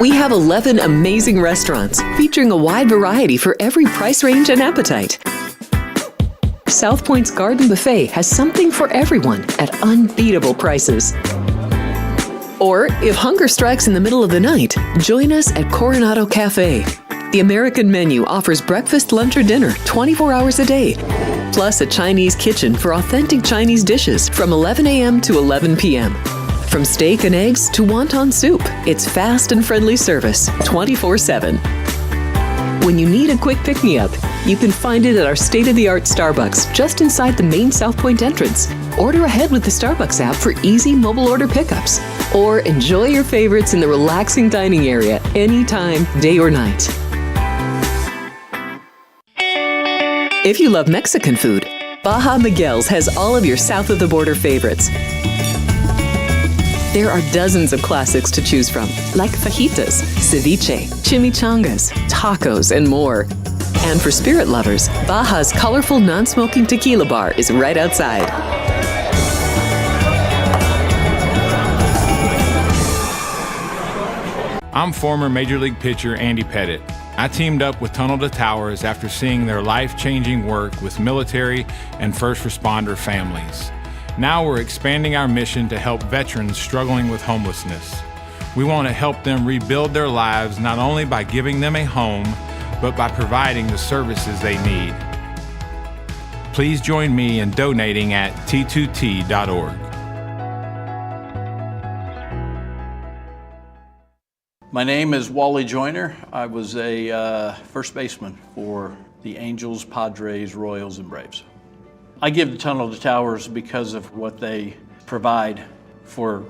We have 11 amazing restaurants featuring a wide variety for every price range and appetite. South Point's Garden Buffet has something for everyone at unbeatable prices. Or, if hunger strikes in the middle of the night, join us at Coronado Cafe. The American menu offers breakfast, lunch, or dinner 24 hours a day, plus a Chinese kitchen for authentic Chinese dishes from 11 a.m. to 11 p.m. From steak and eggs to wonton soup, it's fast and friendly service 24/7. When you need a quick pick-me-up, you can find it at our state-of-the-art Starbucks just inside the main South Point entrance. Order ahead with the Starbucks app for easy mobile order pickups. Or enjoy your favorites in the relaxing dining area anytime, day or night. If you love Mexican food, Baja Miguel's has all of your south-of-the-border favorites. There are dozens of classics to choose from, like fajitas, ceviche, chimichangas, tacos, and more. And for spirit lovers, Baja's colorful non-smoking tequila bar is right outside. I'm former Major League pitcher Andy Pettit. I teamed up with Tunnel to Towers after seeing their life-changing work with military and first responder families. Now we're expanding our mission to help veterans struggling with homelessness. We want to help them rebuild their lives not only by giving them a home, but by providing the services they need. Please join me in donating at t2t.org. My name is Wally Joyner. I was a first baseman for the Angels, Padres, Royals, and Braves. I give the Tunnel to Towers because of what they provide for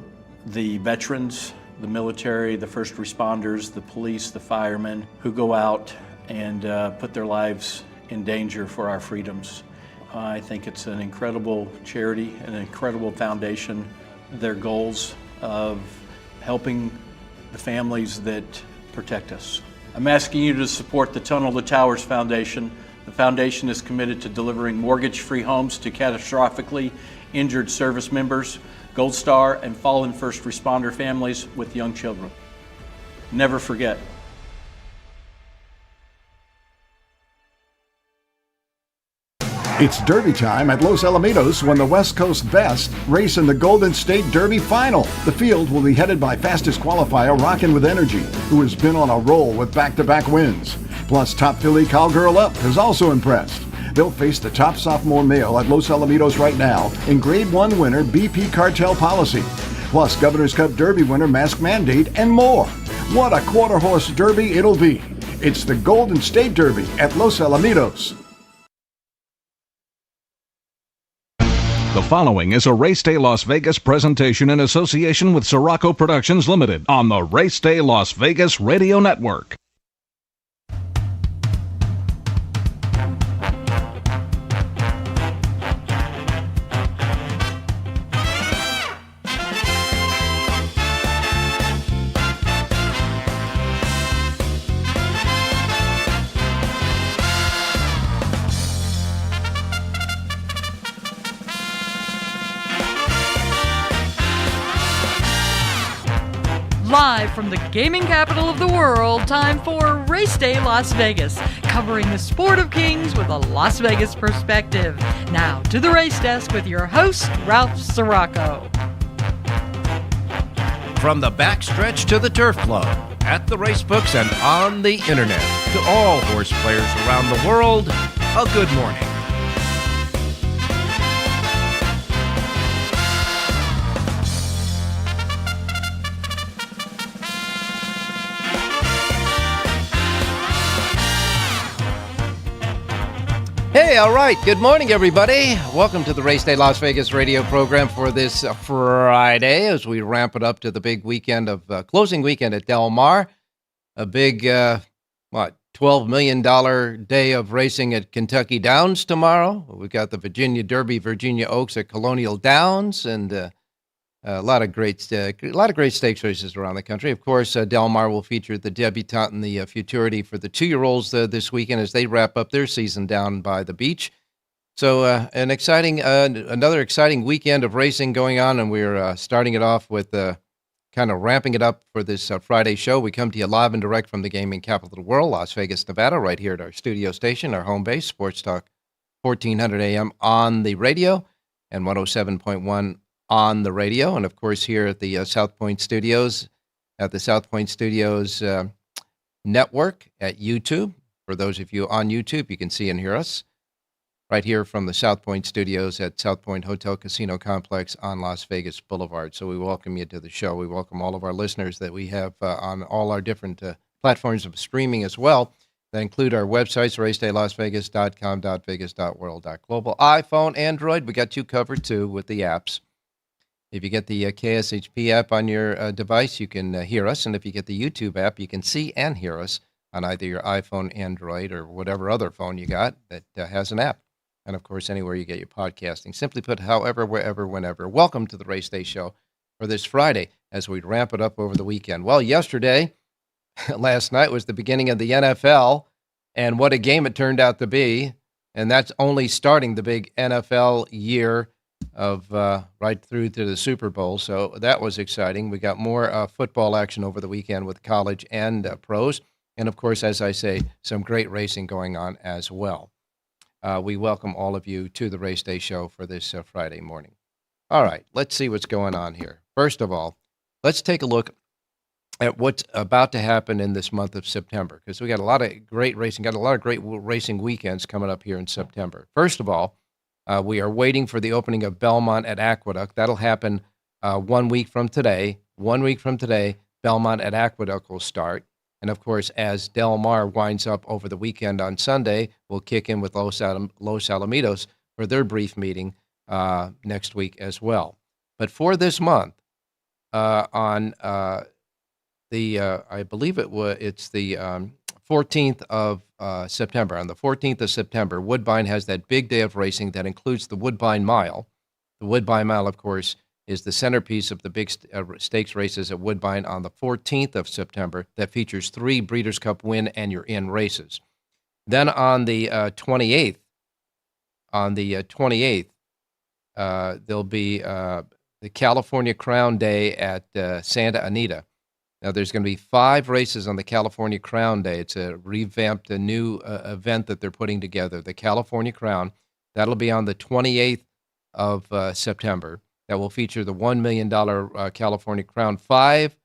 the veterans, the military, the first responders, the police, the firemen who go out and put their lives in danger for our freedoms. I think it's an incredible charity, an incredible foundation. Their goals of helping the families that protect us. I'm asking you to support the Tunnel to Towers Foundation. The foundation is committed to delivering mortgage-free homes to catastrophically injured service members, Gold Star, and fallen first responder families with young children. Never forget. It's Derby time at Los Alamitos when the West Coast Best race in the Golden State Derby Final. The field will be headed by fastest qualifier Rockin' With Energy, who has been on a roll with back-to-back wins. Plus, top filly Cowgirl Up has also impressed. They'll face the top sophomore male at Los Alamitos right now in Grade 1 winner BP Cartel Policy. Plus, Governor's Cup Derby winner Mask Mandate and more. What a quarter-horse derby it'll be. It's the Golden State Derby at Los Alamitos. The following is a Race Day Las Vegas presentation in association with Siraco Productions Limited on the Race Day Las Vegas Radio Network. Live from the gaming capital of the world, time for Race Day Las Vegas, covering the sport of kings with a Las Vegas perspective. Now to the race desk with your host, Ralph Siraco. From the backstretch to the turf club, at the race books and on the internet, to all horse players around the world, a good morning. Hey, all right. Good morning, everybody. Welcome to the Race Day Las Vegas radio program for this Friday as we ramp it up to the big weekend of closing weekend at Del Mar. A big, $12 million day of racing at Kentucky Downs tomorrow. We've got the Virginia Derby, Virginia Oaks at Colonial Downs, and a lot of great stakes races around the country. Of course, Del Mar will feature the debutante and the futurity for the 2-year-olds this weekend as they wrap up their season down by the beach. So another exciting weekend of racing going on, and we're starting it off with kind of ramping it up for this Friday show. We come to you live and direct from the gaming capital of the world, Las Vegas, Nevada, right here at our studio station, our home base, Sports Talk 1400 AM on the radio and 107.1 on the radio. And, of course, here at the South Point Studios, network at YouTube. For those of you on YouTube, you can see and hear us right here from the South Point Studios at South Point Hotel Casino Complex on Las Vegas Boulevard. So we welcome you to the show. We welcome all of our listeners that we have on all our different platforms of streaming as well. That include our websites, racedaylasvegas.com, .vegas.world, .global, iPhone, Android. We got you covered, too, with the apps. If you get the KSHP app on your device, you can hear us. And if you get the YouTube app, you can see and hear us on either your iPhone, Android, or whatever other phone you got that has an app. And, of course, anywhere you get your podcasting. Simply put, however, wherever, whenever. Welcome to the Race Day Show for this Friday as we ramp it up over the weekend. Well, yesterday, last night, was the beginning of the NFL, and what a game it turned out to be. And that's only starting the big NFL year of right through to the Super Bowl. So that was exciting. We got more football action over the weekend with college and pros. And, of course, as I say, some great racing going on as well. We welcome all of you to the Race Day Show for this Friday morning. All right, let's see what's going on here. First of all, let's take a look at what's about to happen in this month of September, because we got a lot of great racing, got a lot of great racing weekends coming up here in September. First of all, we are waiting for the opening of Belmont at Aqueduct. That'll happen 1 week from today. 1 week from today, Belmont at Aqueduct will start. And, of course, as Del Mar winds up over the weekend on Sunday, we'll kick in with Los Alamitos for their brief meeting next week as well. But for this month, on I believe it's the 14th of September. On the 14th of September, Woodbine has that big day of racing that includes the Woodbine Mile. The Woodbine Mile, of course, is the centerpiece of the big stakes races at Woodbine on the 14th of September that features 3 Breeders' Cup Win and You're In races. Then on the 28th, there'll be the California Crown Day at Santa Anita. Now, there's going to be 5 races on the California Crown Day. It's a revamped, a new event that they're putting together, the California Crown. That'll be on the 28th of September. That will feature the $1 million California Crown. 5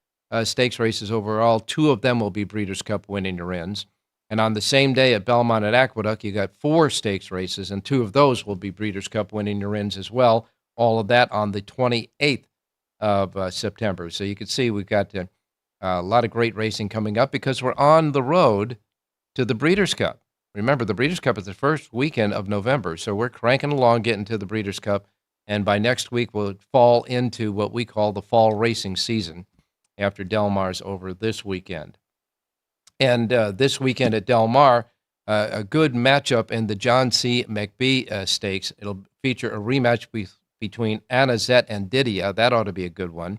stakes races overall. 2 of them will be Breeders' Cup Win and Your Ins. And on the same day at Belmont at Aqueduct, you got 4 stakes races, and 2 of those will be Breeders' Cup Win and Your Ins as well. All of that on the 28th of September. So you can see we've got a lot of great racing coming up because we're on the road to the Breeders' Cup. Remember, the Breeders' Cup is the first weekend of November, so we're cranking along, getting to the Breeders' Cup, and by next week we'll fall into what we call the fall racing season after Del Mar's over this weekend. And this weekend at Del Mar, a good matchup in the John C. McBee Stakes. It'll feature a rematch between Anazet and Didia. That ought to be a good one.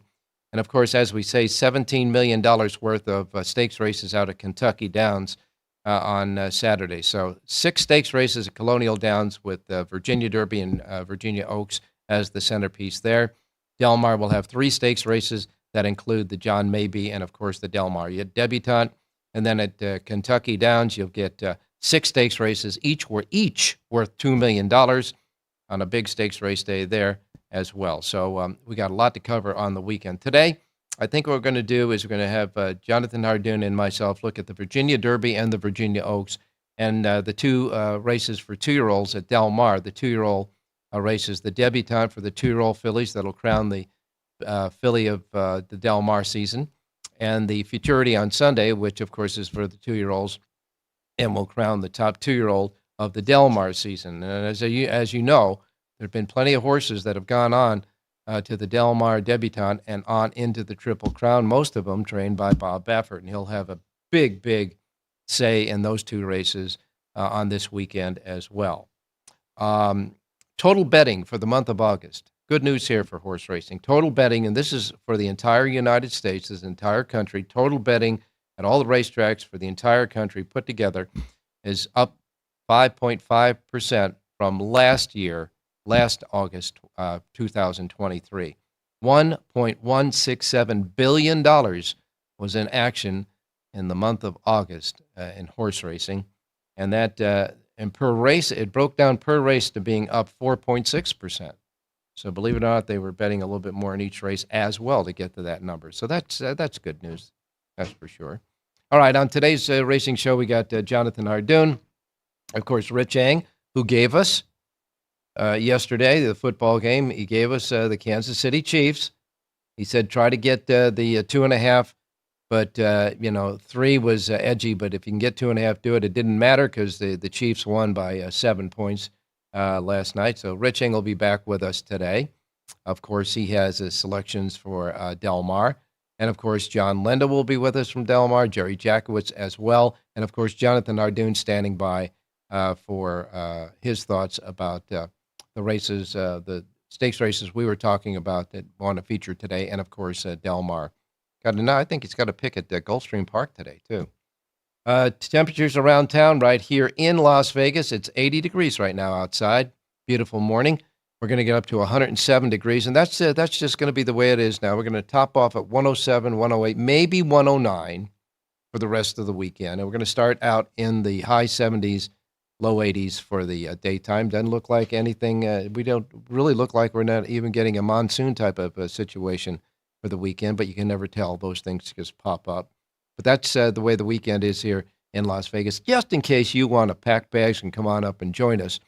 And, of course, as we say, $17 million worth of stakes races out at Kentucky Downs on Saturday. So 6 stakes races at Colonial Downs with Virginia Derby and Virginia Oaks as the centerpiece there. Del Mar will have 3 stakes races that include the John Mabee and, of course, the Del Mar. You get Debutante, and then at Kentucky Downs, you'll get 6 stakes races, each worth $2 million on a big stakes race day there as well. So we got a lot to cover on the weekend. Today, I think what we're going to do is we're going to have Jonathan Hardoon and myself look at the Virginia Derby and the Virginia Oaks and the 2 races for 2-year-olds at Del Mar, the 2-year-old races, the debutante for the 2-year-old fillies that'll crown the filly of the Del Mar season, and the futurity on Sunday, which, of course, is for the 2-year-olds, and will crown the top 2-year-old of the Del Mar season. And as you know, there have been plenty of horses that have gone on to the Del Mar debutante and on into the Triple Crown, most of them trained by Bob Baffert, and he'll have a big, big say in those 2 races on this weekend as well. Total betting for the month of August. Good news here for horse racing. Total betting, and this is for the entire United States, this entire country, total betting at all the racetracks for the entire country put together is up 5.5% from last August 2023. $1.167 billion was in action in the month of August in horse racing. And that, and per race, it broke down per race to being up 4.6%. So believe it or not, they were betting a little bit more in each race as well to get to that number. So that's good news, that's for sure. All right, on today's racing show, we got Jonathan Hardoon, of course, Rich Eng, who gave us yesterday, the football game. He gave us the Kansas City Chiefs. He said try to get the 2.5, but 3 was edgy. But if you can get 2.5, do it. It didn't matter because the Chiefs won by 7 points last night. So Rich Eng will be back with us today. Of course, he has his selections for Del Mar. And, of course, John Lenda will be with us from Del Mar, Jerry Jackowitz as well. And, of course, Jonathan Hardoon standing by for his thoughts about the races, the stakes races we were talking about that want to feature today. And, of course, Del Mar. I think he's got a pick at Gulfstream Park today, too. Temperatures around town right here in Las Vegas. It's 80 degrees right now outside. Beautiful morning. We're going to get up to 107 degrees, and that's just going to be the way it is now. We're going to top off at 107, 108, maybe 109 for the rest of the weekend. And we're going to start out in the high 70s, low 80s for the daytime. Doesn't look like anything. We don't really look like we're not even getting a monsoon type of situation for the weekend, but you can never tell. Those things just pop up. But that's the way the weekend is here in Las Vegas. Just in case you want to pack bags and come on up and join us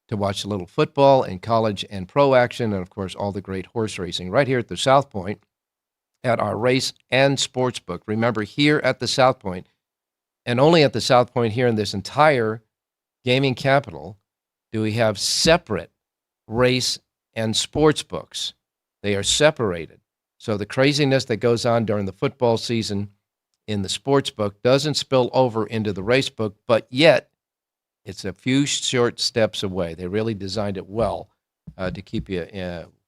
to watch a little football and college and pro action, and, of course, all the great horse racing right here at the South Point at our race and sports book. Remember, here at the South Point, and only at the South Point here in this entire gaming capital, do we have separate race and sports books. They are separated. So the craziness that goes on during the football season in the sports book doesn't spill over into the race book, but yet it's a few short steps away. They really designed it well to keep you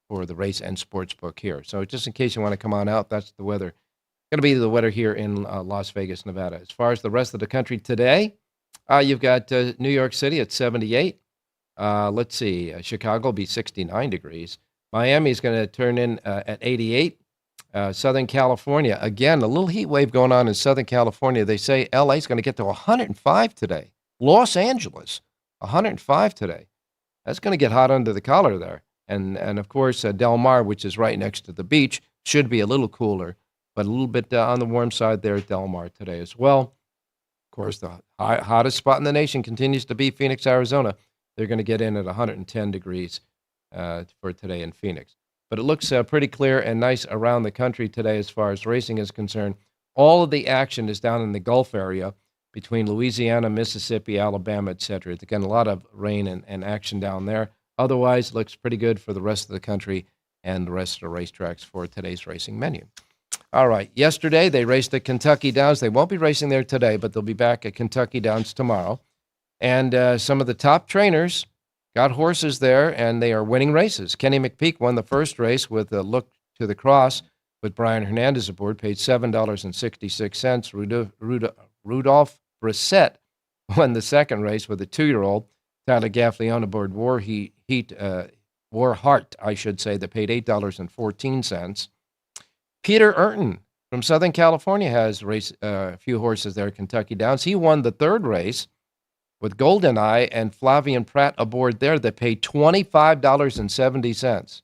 for the race and sports book here. So just in case you want to come on out, that's the weather. Going to be the weather here in Las Vegas, Nevada. As far as the rest of the country today, you've got New York City at 78. Let's see, Chicago will be 69 degrees. Miami is going to turn in at 88. Southern California, again, a little heat wave going on in Southern California. They say LA is going to get to 105 today. Los Angeles, 105 today. That's going to get hot under the collar there. And of course, Del Mar, which is right next to the beach, should be a little cooler, but a little bit on the warm side there at Del Mar today as well. Of course, the hottest spot in the nation continues to be Phoenix, Arizona. They're going to get in at 110 degrees for today in Phoenix. But it looks pretty clear and nice around the country today as far as racing is concerned. All of the action is down in the Gulf area between Louisiana, Mississippi, Alabama, etc. Again, a lot of rain and action down there. Otherwise, it looks pretty good for the rest of the country and the rest of the racetracks for today's racing menu. All right, yesterday they raced at Kentucky Downs. They won't be racing there today, but they'll be back at Kentucky Downs tomorrow. And some of the top trainers got horses there, and they are winning races. Kenny McPeak won the first race with a Look to the Cross with Brian Hernandez aboard, paid $7.66. Rudolph Brissett won the second race with a 2-year-old. Tyler Gaffleone aboard Warheart, that paid $8.14. Peter Urton from Southern California has raced a few horses there at Kentucky Downs. He won the third race with GoldenEye and Flavian Pratt aboard there that paid $25.70.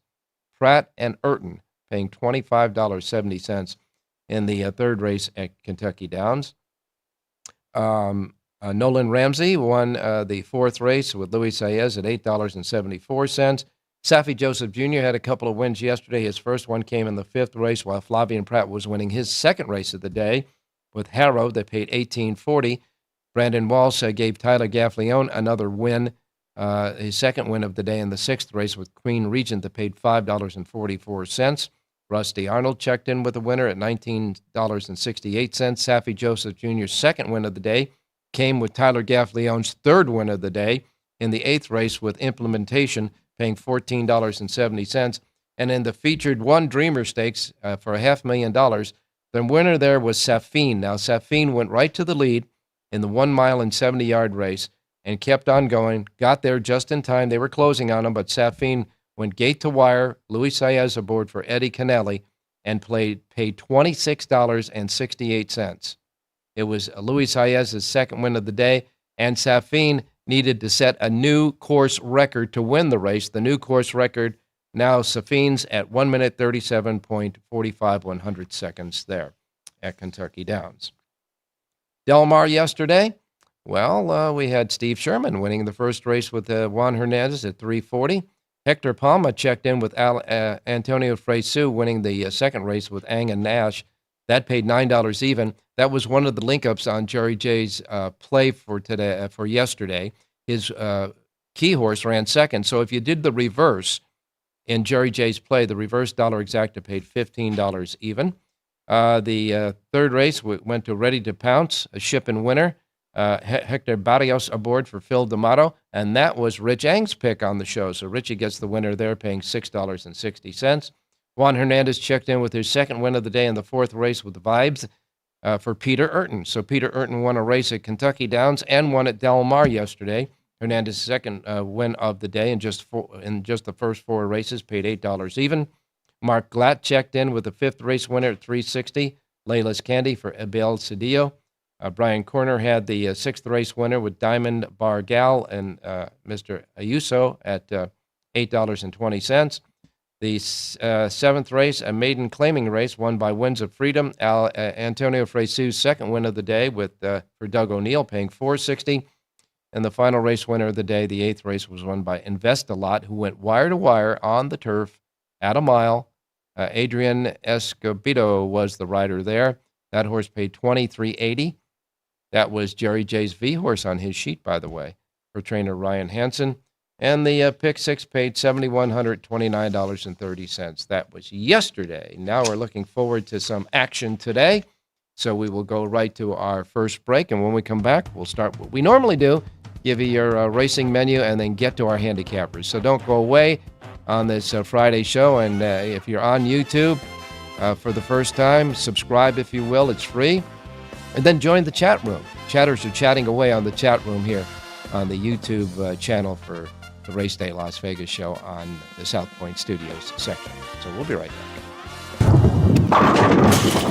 Pratt and Urton paying $25.70 in the third race at Kentucky Downs. Nolan Ramsey won the fourth race with Luis Saez at $8.74. Safi Joseph Jr. had a couple of wins yesterday. His first one came in the fifth race, while Flavian Pratt was winning his second race of the day with Harrow that paid $18.40. Brandon Walsh gave Tyler Gaffleone another win, his second win of the day in the sixth race with Queen Regent that paid $5.44. Rusty Arnold checked in with a winner at $19.68. Safi Joseph Jr.'s second win of the day came with Tyler Gaffleone's third win of the day in the eighth race with Implementation, paying $14.70. And in the featured One Dreamer Stakes for $500,000, the winner there was Safine. Now, Safine went right to the lead in the 1 mile and 70-yard race and kept on going, got there just in time. They were closing on him, but Safine went gate to wire. Luis Saez aboard for Eddie Kennelly and paid $26.68. It was Luis Saez's second win of the day, and Safin needed to set a new course record to win the race. The new course record now Safin's at 1 minute 37.45 seconds there at Kentucky Downs. Del Mar yesterday, well, we had Steve Sherman winning the first race with Juan Hernandez at 3:40. Hector Palma checked in with Antonio Fresu winning the second race with Ang and Nash. That paid $9 even. That was one of the link-ups on Jerry J's play for today, for yesterday. His key horse ran second. So if you did the reverse in Jerry J's play, the reverse dollar exacta paid $15 even. The third race went to Ready to Pounce, a ship and winner. Hector Barrios aboard for Phil D'Amato, and that was Rich Ang's pick on the show. So Richie gets the winner there, paying $6.60. Juan Hernandez checked in with his second win of the day in the fourth race with the Vibes for Peter Urton. So Peter Urton won a race at Kentucky Downs and won at Del Mar yesterday. Hernandez's second win of the day in just the first four races, paid $8 even. Mark Glatt checked in with the fifth race winner at 360, Layla's Candy for Abel Cedillo. Brian Corner had the sixth race winner with Diamond Bar Gal and Mr. Ayuso at $8.20. The seventh race, a maiden claiming race, won by Winds of Freedom. Antonio Fresu's second win of the day for Doug O'Neill, paying $4.60. And the final race winner of the day, the eighth race, was won by Invest-A-Lot, who went wire to wire on the turf at a mile. Adrian Escobedo was the rider there. That horse paid $23.80. That was Jerry J's V horse on his sheet, by the way, for trainer Ryan Hansen. And the pick six paid $7,129.30. That was yesterday. Now we're looking forward to some action today. So we will go right to our first break. And when we come back, we'll start what we normally do, give you your racing menu, and then get to our handicappers. So don't go away on this Friday show. And if you're on YouTube for the first time, subscribe if you will. It's free. And then join the chat room. Chatters are chatting away on the chat room here on the YouTube channel for the Race Day Las Vegas show on the South Point Studios section. So we'll be right back.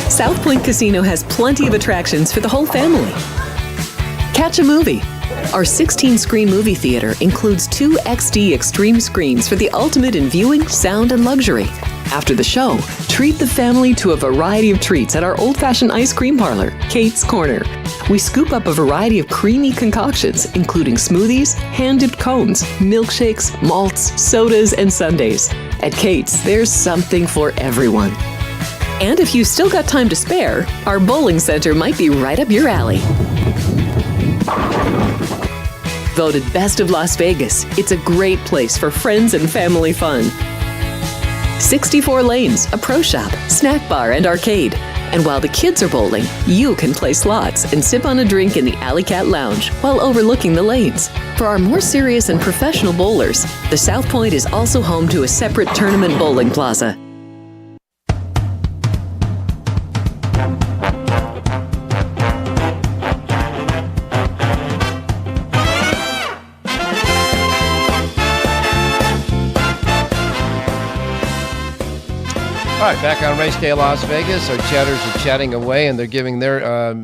South Point Casino has plenty of attractions for the whole family. Catch a movie. Our 16-screen movie theater includes 2 XD Extreme screens for the ultimate in viewing, sound, and luxury. After the show, treat the family to a variety of treats at our old-fashioned ice cream parlor, Kate's Corner. We scoop up a variety of creamy concoctions, including smoothies, hand-dipped cones, milkshakes, malts, sodas, and sundaes. At Kate's, there's something for everyone. And if you've still got time to spare, our bowling center might be right up your alley. Voted Best of Las Vegas, it's a great place for friends and family fun. 64 lanes, a pro shop, snack bar, and arcade. And while the kids are bowling, you can play slots and sip on a drink in the Alley Cat Lounge while overlooking the lanes. For our more serious and professional bowlers, the South Point is also home to a separate tournament bowling plaza. All right, back on Race Day Las Vegas. Our chatters are chatting away, and they're giving their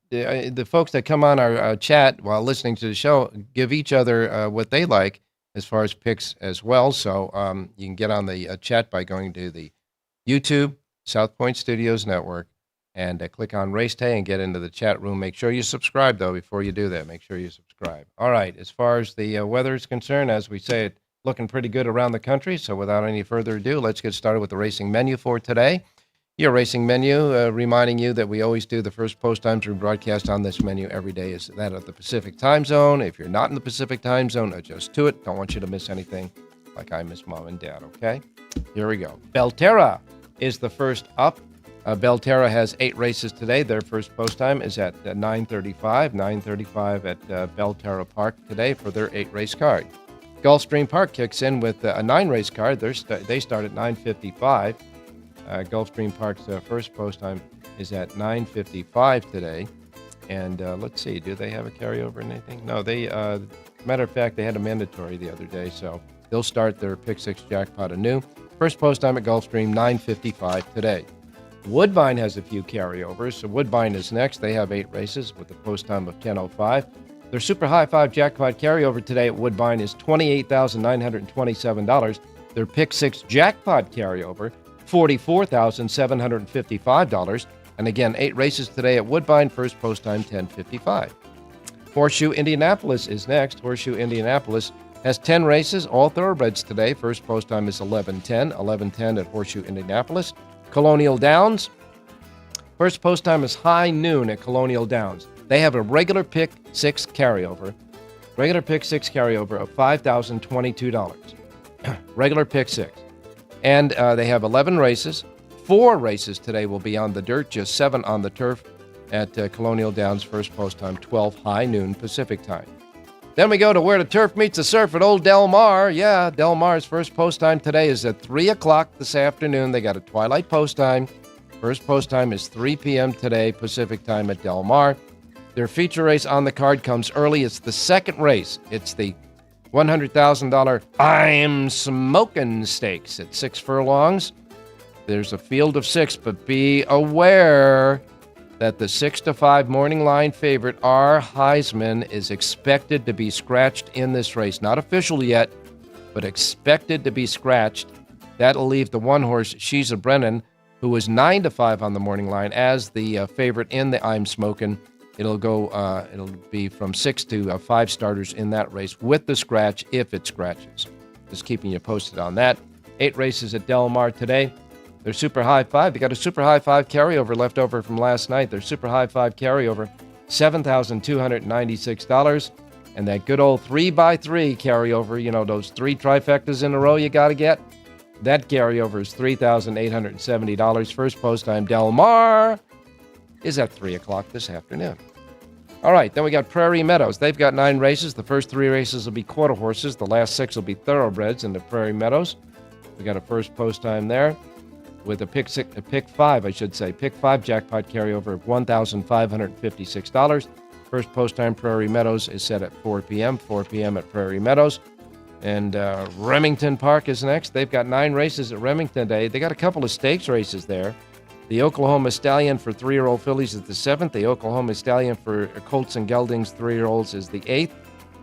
the folks that come on our chat while listening to the show give each other what they like as far as picks as well. So you can get on the chat by going to the YouTube South Point Studios Network and click on Race Day and get into the chat room. Make sure you subscribe, though, before you do that. Make sure you subscribe. All right, as far as the weather is concerned, as we say, it's looking pretty good around the country. So without any further ado, let's get started with the racing menu for today. Your racing menu, reminding you that we always do the first post times we broadcast on this menu every day is that of the Pacific time zone. If you're not in the Pacific time zone, adjust to it. Don't want you to miss anything like I miss mom and dad, okay? Here we go. Belterra is the first up. Belterra has 8 races today. Their first post time is at 9:35 at Belterra Park today for their 8-race card. Gulfstream Park kicks in with a 9-race card. They start at 9:55. Gulfstream Park's first post time is at 9:55 today. And let's see, do they have a carryover in anything? No, they, matter of fact, they had a mandatory the other day, so They'll start their Pick 6 jackpot anew. First post time at Gulfstream, 9:55 today. Woodbine has a few carryovers, so Woodbine is next. They have 8 races with a post time of 10:05. Their Super High 5 jackpot carryover today at Woodbine is $28,927. Their Pick 6 jackpot carryover, $44,755. And again, 8 races today at Woodbine, first post time 10:55. Horseshoe Indianapolis is next. Horseshoe Indianapolis has 10 races, all thoroughbreds today. First post time is 11:10 at Horseshoe Indianapolis. Colonial Downs, first post time is high noon at Colonial Downs. They have a regular Pick 6 carryover of $5,022. Regular Pick 6. And they have 11 races. 4 races today will be on the dirt, just 7 on the turf at Colonial Downs, first post time, 12 high noon Pacific time. Then we go to where the turf meets the surf at Old Del Mar. Yeah, Del Mar's first post time today is at 3 o'clock this afternoon. They got a twilight post time. First post time is 3 p.m. today, Pacific time at Del Mar. Their feature race on the card comes early. It's the second race. It's the $100,000 I'm Smokin' Stakes at 6 furlongs. There's a field of 6, but be aware that the 6-5 morning line favorite, R. Heisman, is expected to be scratched in this race. Not official yet, but expected to be scratched. That'll leave the one horse, She's a Brennan, who was 9-5 on the morning line, as the favorite in the I'm Smokin'. It'll be from 6 to 5 starters in that race with the scratch if it scratches. Just keeping you posted on that. 8 races at Del Mar today. Their Super High 5, they got a Super High 5 carryover left over from last night. Their Super High 5 carryover, $7,296. And that good old 3x3 carryover, you know, those 3 trifectas in a row you got to get, that carryover is $3,870. First post time, Del Mar is at 3 o'clock this afternoon. All right, then we got Prairie Meadows. They've got 9 races. The first 3 races will be quarter horses. The last 6 will be thoroughbreds in the Prairie Meadows. We got a first post time there with a Pick 5 jackpot carryover of $1,556. First post time, Prairie Meadows, is set at 4 p.m. 4 p.m. at Prairie Meadows. And Remington Park is next. They've got 9 races at Remington Day. They got a couple of stakes races there. The Oklahoma Stallion for 3-year-old fillies is the 7th. The Oklahoma Stallion for Colts and Geldings 3-year-olds is the 8th.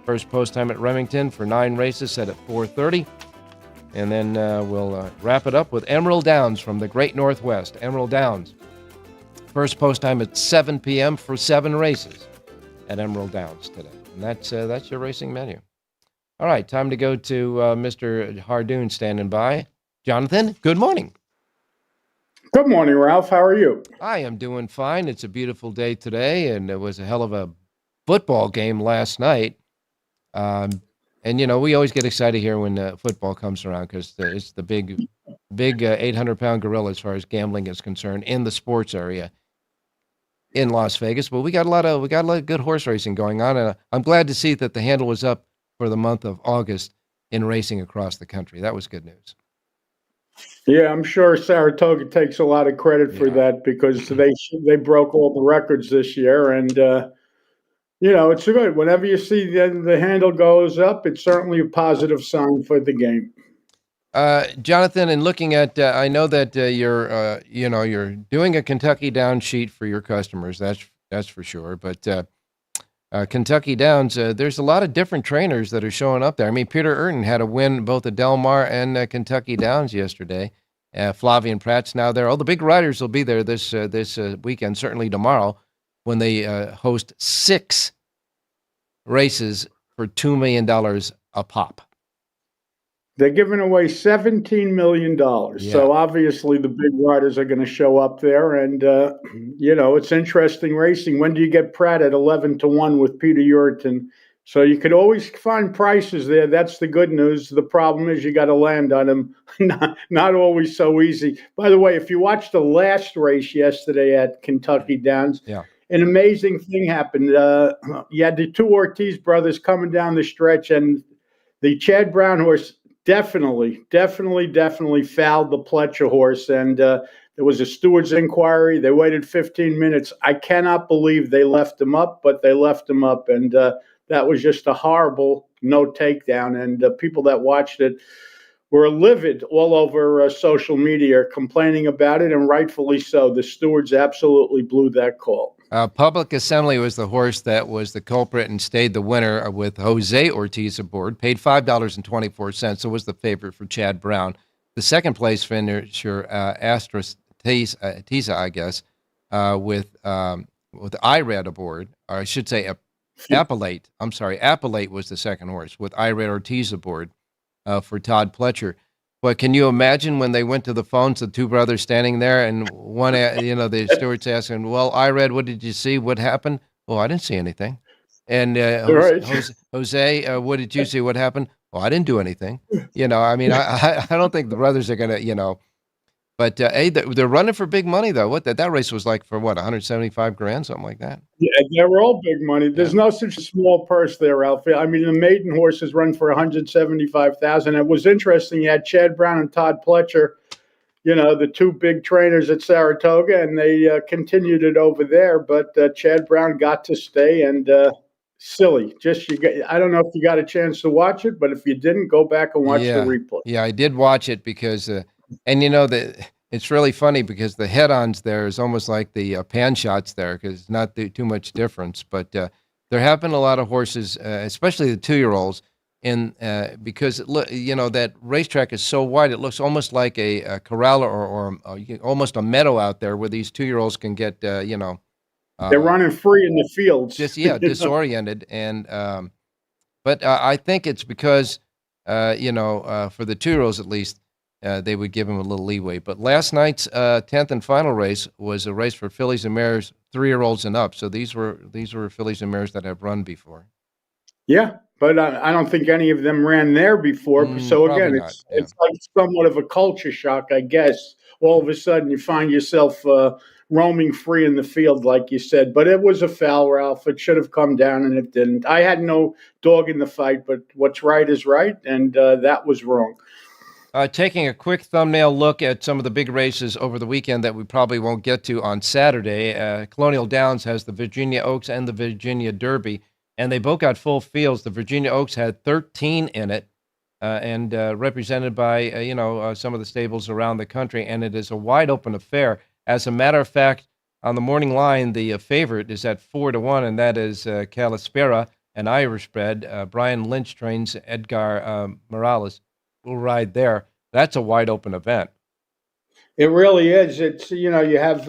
First post time at Remington for 9 races set at 4:30. And then we'll wrap it up with Emerald Downs from the Great Northwest. Emerald Downs. First post time at 7 p.m. for 7 races at Emerald Downs today. And that's your racing menu. All right, time to go to Mr. Hardoon standing by. Jonathan, good morning. Good morning, Ralph. How are you? I am doing fine. It's a beautiful day today, and it was a hell of a football game last night. And, you know, we always get excited here when football comes around because it's the big 800-pound gorilla as far as gambling is concerned in the sports area in Las Vegas. But we got a lot of good horse racing going on, and I'm glad to see that the handle was up for the month of August in racing across the country. That was good news. Yeah, I'm sure Saratoga takes a lot of credit for that because they broke all the records this year, and you know, it's good. Whenever you see the handle goes up, it's certainly a positive sign for the game. Jonathan, in looking at, I know that you're doing a Kentucky Downs sheet for your customers. That's for sure. But Kentucky Downs, there's a lot of different trainers that are showing up there. I mean, Peter Urton had a win both at Del Mar and Kentucky Downs yesterday. Flavian Pratt's now there. All the big riders will be there this weekend, certainly tomorrow, when they host 6 races for $2 million a pop. They're giving away $17 million. Yeah. So obviously the big riders are going to show up there. And, you know, it's interesting racing. When do you get Pratt at 11-1 with Peter Urton? So you could always find prices there. That's the good news. The problem is you got to land on them. Not always so easy. By the way, if you watched the last race yesterday at Kentucky Downs, an amazing thing happened. You had the 2 Ortiz brothers coming down the stretch, and the Chad Brown horse definitely fouled the Pletcher horse. And there was a steward's inquiry. They waited 15 minutes. I cannot believe they left him up, but they left him up. And that was just a horrible no takedown. And people that watched it were livid all over social media, complaining about it, and rightfully so. The stewards absolutely blew that call. Public Assembly was the horse that was the culprit and stayed the winner with Jose Ortiz aboard, paid $5.24, so was the favorite for Chad Brown. The second place finisher, Astros Tiza, I guess, with Irad aboard, or I should say Appellate. I'm sorry, Appellate was the second horse with Irad Ortiz aboard for Todd Pletcher. But can you imagine when they went to the phones, the two brothers standing there, and one, the steward's asking, "Well, Irad, what did you see? What happened?" "Well, I didn't see anything." And Jose, what did you see? What happened? "Well, I didn't do anything." I don't think the brothers are gonna, But hey, they're running for big money though. That race was like for what, 175 grand, something like that. Yeah, they were all big money. There's no such small purse there, Ralph. I mean, the maiden horses run for 175,000. It was interesting. You had Chad Brown and Todd Pletcher, the two big trainers at Saratoga, and they continued it over there. But Chad Brown got to stay, and silly. I don't know if you got a chance to watch it, but if you didn't, go back and watch the replay. Yeah, I did watch it because, it's really funny because the head-ons there is almost like the pan shots there because it's not too much difference. But there have been a lot of horses, especially the 2-year-olds, because that racetrack is so wide, it looks almost like a corral or almost a meadow out there where these 2-year-olds can get, they're running free in the fields. Disoriented. And but I think it's because, for the 2-year-olds at least, they would give him a little leeway. But last night's 10th and final race was a race for fillies and mares, 3-year-olds and up. So these were fillies and mares that have run before. Yeah, but I don't think any of them ran there before. So again, it's like somewhat of a culture shock, I guess. All of a sudden, you find yourself roaming free in the field, like you said. But it was a foul, Ralph. It should have come down, and it didn't. I had no dog in the fight, but what's right is right, and that was wrong. Taking a quick thumbnail look at some of the big races over the weekend that we probably won't get to on Saturday. Colonial Downs has the Virginia Oaks and the Virginia Derby, and they both got full fields. The Virginia Oaks had 13 in it, and represented by, some of the stables around the country, and it is a wide-open affair. As a matter of fact, on the morning line, the favorite is at 4-1, and that is Calispera, an Irish bred. Brian Lynch trains Edgar Morales. Will ride there. That's a wide open event. It really is. It's, you have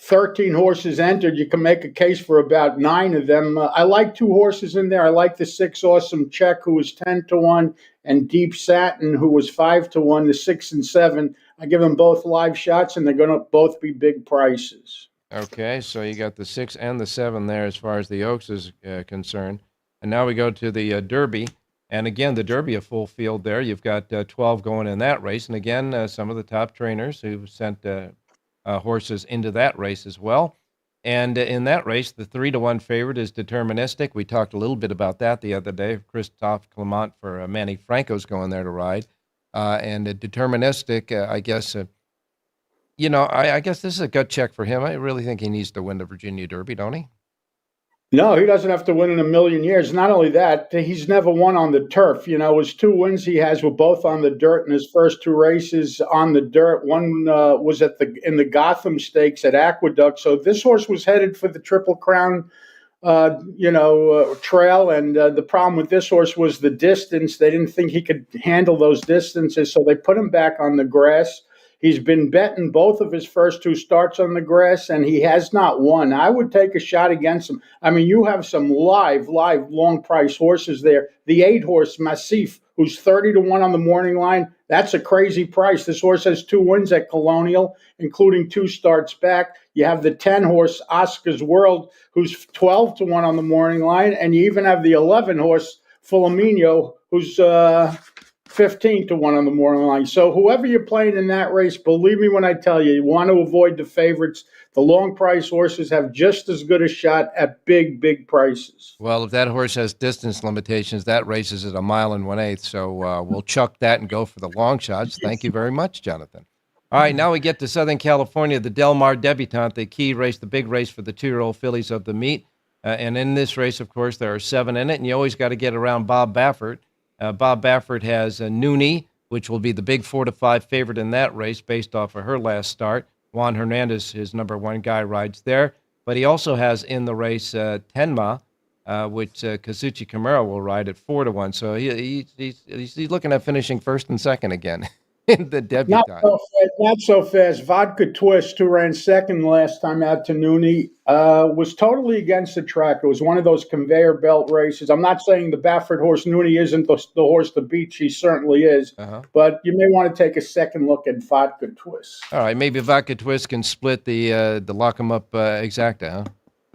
13 horses entered. You can make a case for about 9 of them. I like 2 horses in there. I like the 6 Awesome Check, who was 10-1, and Deep Satin, who was 5-1, the 6 and 7. I give them both live shots, and they're going to both be big prices. Okay, so you got the 6 and the 7 there as far as the Oaks is concerned. And now we go to the Derby. And again, the Derby, a full field there. You've got 12 going in that race. And again, some of the top trainers who sent horses into that race as well. And in that race, the 3-1 favorite is Deterministic. We talked a little bit about that the other day. Christophe Clement for Manny Franco's going there to ride. And Deterministic, I guess, I guess this is a gut check for him. I really think he needs to win the Virginia Derby, don't he? No, he doesn't have to win in a million years. Not only that, he's never won on the turf. His 2 wins he has were both on the dirt in his first 2 races on the dirt. One was in the Gotham Stakes at Aqueduct. So this horse was headed for the Triple Crown, trail. And the problem with this horse was the distance. They didn't think he could handle those distances, so they put him back on the grass. He's been betting both of his first 2 starts on the grass, and he has not won. I would take a shot against him. I mean, you have some live, long price horses there. The 8 horse Massif, who's 30-1 on the morning line. That's a crazy price. This horse has 2 wins at Colonial, including 2 starts back. You have the 10 horse Oscar's World, who's 12-1 on the morning line. And you even have the 11 horse Fulminio, who's 15-1 on the morning line. So whoever you're playing in that race, believe me when I tell you, you want to avoid the favorites. The long price horses have just as good a shot at big, big prices. Well, if that horse has distance limitations, that race is at 1 1/8. So we'll chuck that and go for the long shots. Thank you very much, Jonathan. All right, now we get to Southern California, the Del Mar Debutante, the key race, the big race for the 2-year-old fillies of the meet. And in this race, of course, there are 7 in it, and you always got to get around Bob Baffert. Bob Baffert has Nooney, which will be the big 4-5 favorite in that race based off of her last start. Juan Hernandez, his number 1 guy, rides there. But he also has in the race Tenma, which Kazuchi Kimura will ride at 4-1. So he's looking at finishing first and second again in the debutante. Not so fast. Vodka Twist, who ran second last time out to Nooney, was totally against the track. It was one of those conveyor belt races. I'm not saying the Baffert horse Nooney isn't the horse to beat. She certainly is. But you may want to take a second look at Vodka Twist. All right, maybe Vodka Twist can split the lock 'em up exacta, huh,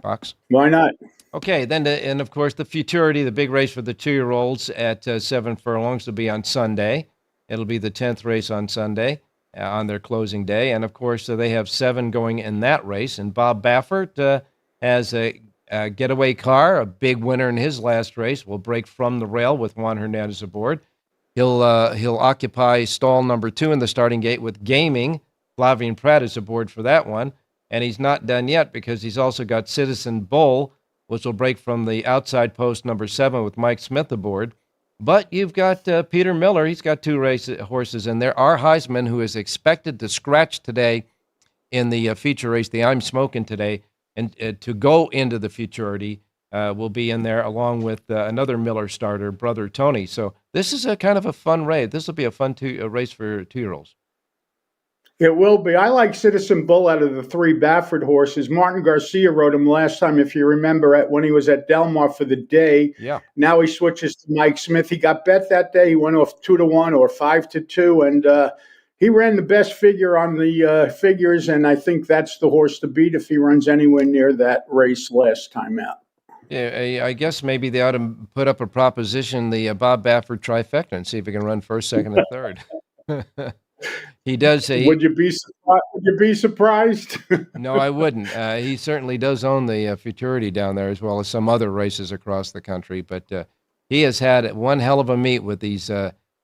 Fox? Why not? Okay, then, and of course, the Futurity, the big race for the 2-year-olds at 7 furlongs will be on Sunday. It'll be the 10th race on Sunday on their closing day. And, of course, they have 7 going in that race. And Bob Baffert has a getaway car, a big winner in his last race, will break from the rail with Juan Hernandez aboard. He'll occupy stall number 2 in the starting gate with Gaming. Flavien Prat is aboard for that one. And he's not done yet because he's also got Citizen Bull, which will break from the outside post number 7 with Mike Smith aboard. But you've got Peter Miller. He's got 2 horses in there. Our Heisman, who is expected to scratch today in the feature race, the I'm Smoking today, and to go into the Futurity, will be in there along with another Miller starter, Brother Tony. So this is a kind of a fun race. This will be a fun race for 2-year-olds. It will be. I like Citizen Bull out of the 3 Baffert horses. Martin Garcia rode him last time, if you remember, when he was at Del Mar for the day. Yeah. Now he switches to Mike Smith. He got bet that day. He went off 2-1 or 5-2, and he ran the best figure on the figures, and I think that's the horse to beat if he runs anywhere near that race last time out. Yeah, I guess maybe they ought to put up a proposition, the Bob Baffert trifecta, and see if he can run first, second, and third. He does say. Would you be surprised? No, I wouldn't. He certainly does own the Futurity down there, as well as some other races across the country. But he has had one hell of a meet with these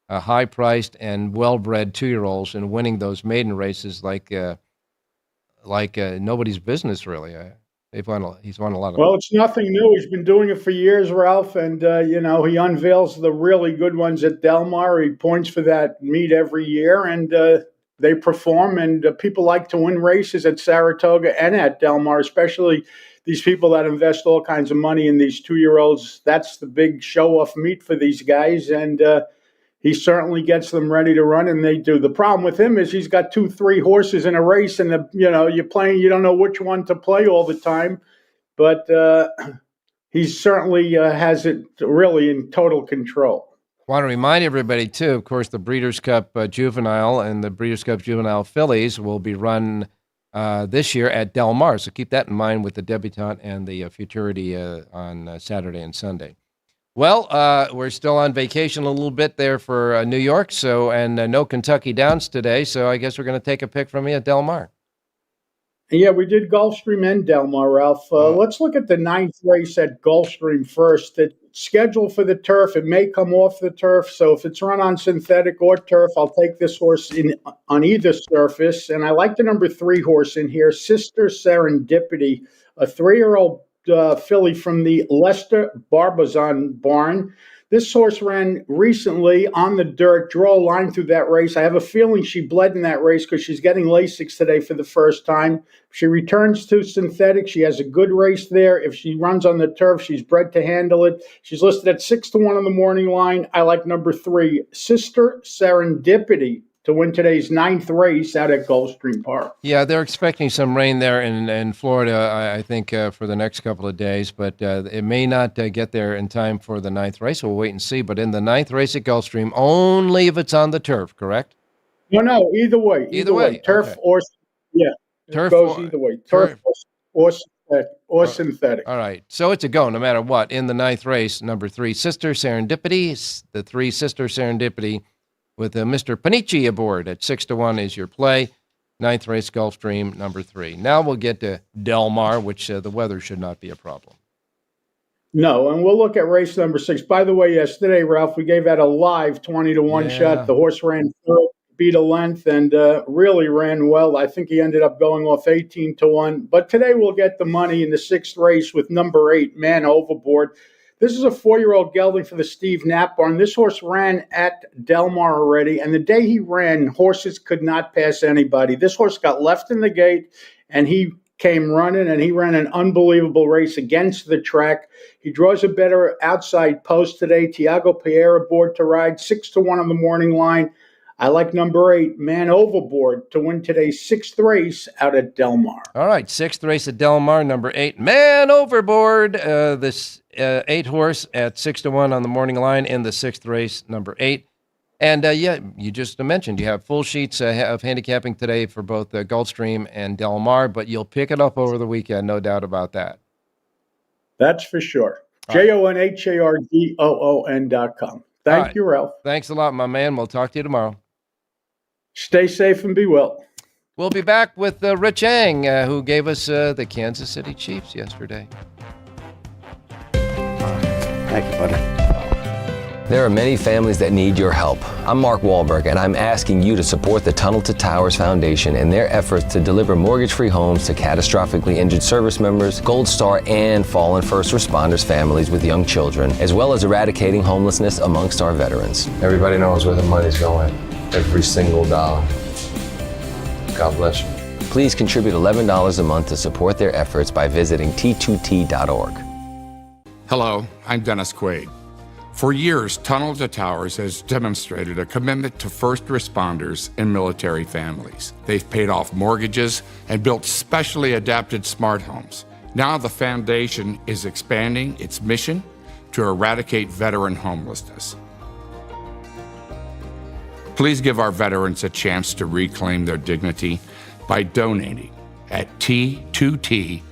high-priced and well-bred 2-year-olds, and winning those maiden races like nobody's business, really. He's won a lot of. Well, it's nothing new. He's been doing it for years, Ralph, and he unveils the really good ones at Del Mar. He points for that meet every year, and they perform. And people like to win races at Saratoga and at Del Mar, especially these people that invest all kinds of money in these 2-year-olds. That's the big show-off meet for these guys, and he certainly gets them ready to run, and they do. The problem with him is he's got 2-3 horses in a race, and you're playing. You don't know which one to play all the time, but he certainly has it really in total control. Want to remind everybody too, of course, the Breeders' Cup Juvenile and the Breeders' Cup Juvenile Fillies will be run this year at Del Mar. So keep that in mind with the debutante and the Futurity on Saturday and Sunday. Well, we're still on vacation a little bit there for New York, and no Kentucky Downs today, so I guess we're going to take a pick from you at Del Mar. Yeah, we did Gulfstream and Del Mar, Ralph. Let's look at the 9th race at Gulfstream first. It's scheduled for the turf. It may come off the turf, so if it's run on synthetic or turf, I'll take this horse on either surface. And I like the number 3 horse in here, Sister Serendipity, a 3-year-old filly from the Lester Barbazon barn. This horse ran recently on the dirt, draw a line through that race. I have a feeling she bled in that race because she's getting Lasix today for the first time. She returns to synthetic. She has a good race there. If she runs on the turf, she's bred to handle it. She's listed at 6-1 on the morning line. I like number 3, Sister Serendipity, to win today's 9th race out at Gulfstream Park. Yeah, they're expecting some rain there in Florida, I think, for the next couple of days, but it may not get there in time for the 9th race. We'll wait and see. But in the 9th race at Gulfstream, only if it's on the turf, correct? No, either way. Either way. Turf okay. or, yeah. Turf goes either way. Turf or synthetic. All right. So it's a go no matter what. In the 9th race, number 3, Sister Serendipity, the 3 Sister Serendipity, with Mr. Panici aboard at 6-1 is your play. 9th race, Gulfstream, number 3. Now we'll get to Del Mar, which the weather should not be a problem. No, and we'll look at race number 6. By the way, yesterday, Ralph, we gave out a live 20-1 shot. The horse ran third. beat a length and really ran well. I think he ended up going off 18-1. But today we'll get the money in the 6th race with number 8, Man Overboard. This is a 4-year-old gelding for the Steve Knapp barn. This horse ran at Del Mar already, and the day he ran, horses could not pass anybody. This horse got left in the gate, and he came running, and he ran an unbelievable race against the track. He draws a better outside post today. Tiago Pierre aboard to ride, 6-1 on the morning line. I like number 8, Man Overboard, to win today's 6th race out at Del Mar. All right, 6th race at Del Mar, number 8, Man Overboard. This 8 horse at 6-1 on the morning line in the 6th race, number 8. And you just mentioned you have full sheets of handicapping today for both Gulfstream and Del Mar, but you'll pick it up over the weekend, no doubt about that. That's for sure. JONHARDOON.com. Thank you, Ralph. Thanks a lot, my man. We'll talk to you tomorrow. Stay safe and be well. We'll be back with Rich Ang, who gave us the Kansas City Chiefs yesterday. Thank you, buddy. There are many families that need your help. I'm Mark Wahlberg, and I'm asking you to support the Tunnel to Towers Foundation in their efforts to deliver mortgage-free homes to catastrophically injured service members, Gold Star, and fallen first responders families with young children, as well as eradicating homelessness amongst our veterans. Everybody knows where the money's going. Every single dollar. God bless you. Please contribute $11 a month to support their efforts by visiting t2t.org. Hello, I'm Dennis Quaid. For years, Tunnel to Towers has demonstrated a commitment to first responders and military families. They've paid off mortgages and built specially adapted smart homes. Now the foundation is expanding its mission to eradicate veteran homelessness. Please give our veterans a chance to reclaim their dignity by donating at t2t.org.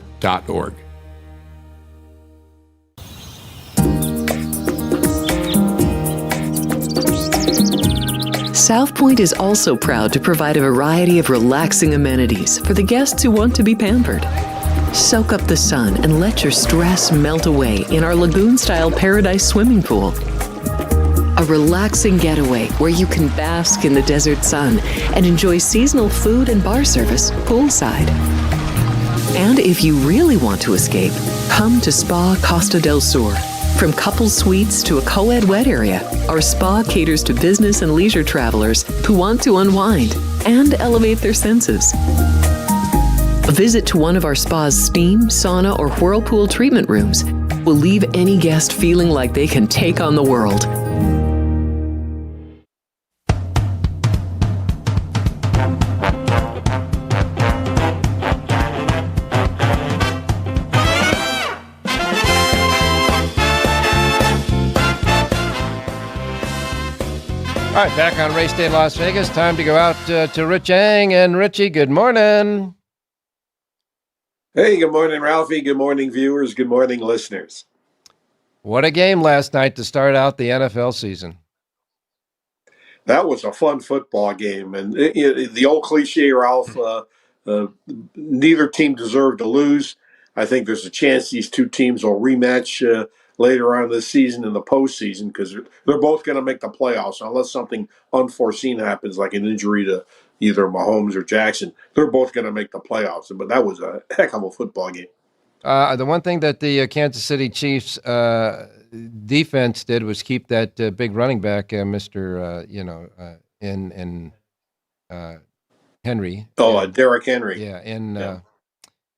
South Point is also proud to provide a variety of relaxing amenities for the guests who want to be pampered. Soak up the sun and let your stress melt away in our lagoon-style Paradise swimming pool. A relaxing getaway where you can bask in the desert sun and enjoy seasonal food and bar service poolside. And if you really want to escape, come to Spa Costa del Sur. From couple suites to a co-ed wet area, our spa caters to business and leisure travelers who want to unwind and elevate their senses. A visit to one of our spa's steam, sauna, or whirlpool treatment rooms will leave any guest feeling like they can take on the world. All right, back on Race Day Las Vegas. Time to go out to Rich Ang. And Richie, good morning. Hey, good morning, Ralphie. Good morning, viewers. Good morning, listeners. What a game last night to start out the NFL season. That was a fun football game. And the old cliche, Ralph, neither team deserved to lose. I think there's a chance these two teams will rematch later on this season in the postseason because they're both going to make the playoffs unless something unforeseen happens like an injury to either Mahomes or Jackson. They're both going to make the playoffs. But that was a heck of a football game. The one thing that the Kansas City Chiefs defense did was keep that big running back, Mr. Henry. Derrick Henry. Yeah,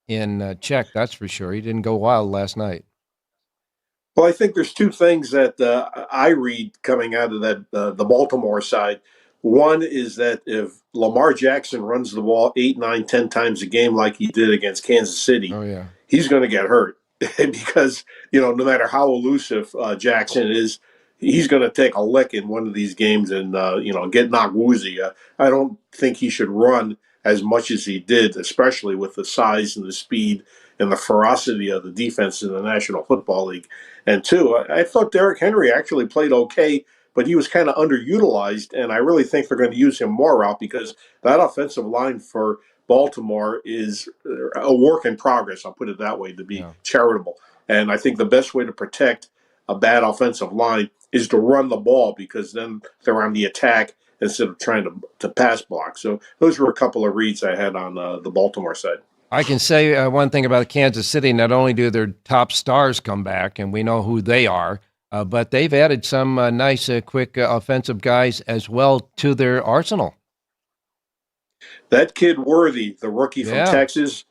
in check, that's for sure. He didn't go wild last night. Well, I think there's two things that I read coming out of that the Baltimore side. One is that if Lamar Jackson runs the ball 8, 9, 10 times a game like he did against Kansas City, he's going to get hurt because, no matter how elusive Jackson is, he's going to take a lick in one of these games and, get knocked woozy. I don't think he should run as much as he did, especially with the size and the speed and the ferocity of the defense in the National Football League. And two, I thought Derrick Henry actually played okay, but he was kind of underutilized, and I really think they're going to use him more out because that offensive line for Baltimore is a work in progress, I'll put it that way, to be charitable. And I think the best way to protect a bad offensive line is to run the ball because then they're on the attack instead of trying to pass block. So those were a couple of reads I had on the Baltimore side. I can say one thing about Kansas City. Not only do their top stars come back, and we know who they are, but they've added some nice, quick offensive guys as well to their arsenal. That kid Worthy, the rookie from Texas,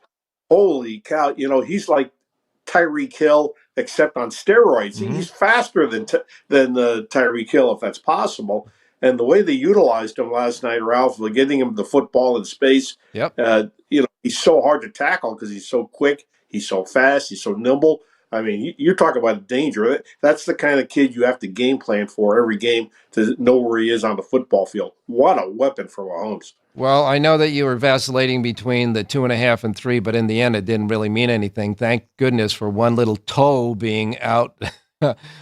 holy cow! He's like Tyreek Hill, except on steroids. Mm-hmm. He's faster than Tyreek Hill, if that's possible. And the way they utilized him last night, Ralph, getting him the football in space. Yep. He's so hard to tackle because he's so quick, he's so fast, he's so nimble. I mean, you're talking about danger. That's the kind of kid you have to game plan for every game to know where he is on the football field. What a weapon for Mahomes. Well, I know that you were vacillating between the 2.5 and 3, but in the end, it didn't really mean anything. Thank goodness for one little toe being out.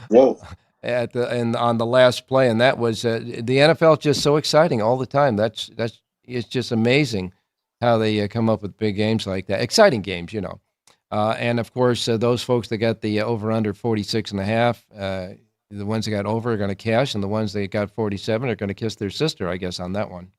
Whoa. On the last play, and that was the NFL just so exciting all the time. It's just amazing how they come up with big games like that, exciting games, and of course those folks that got the over under 46.5, the ones that got over are going to cash, and the ones that got 47 are going to kiss their sister, I guess, on that one.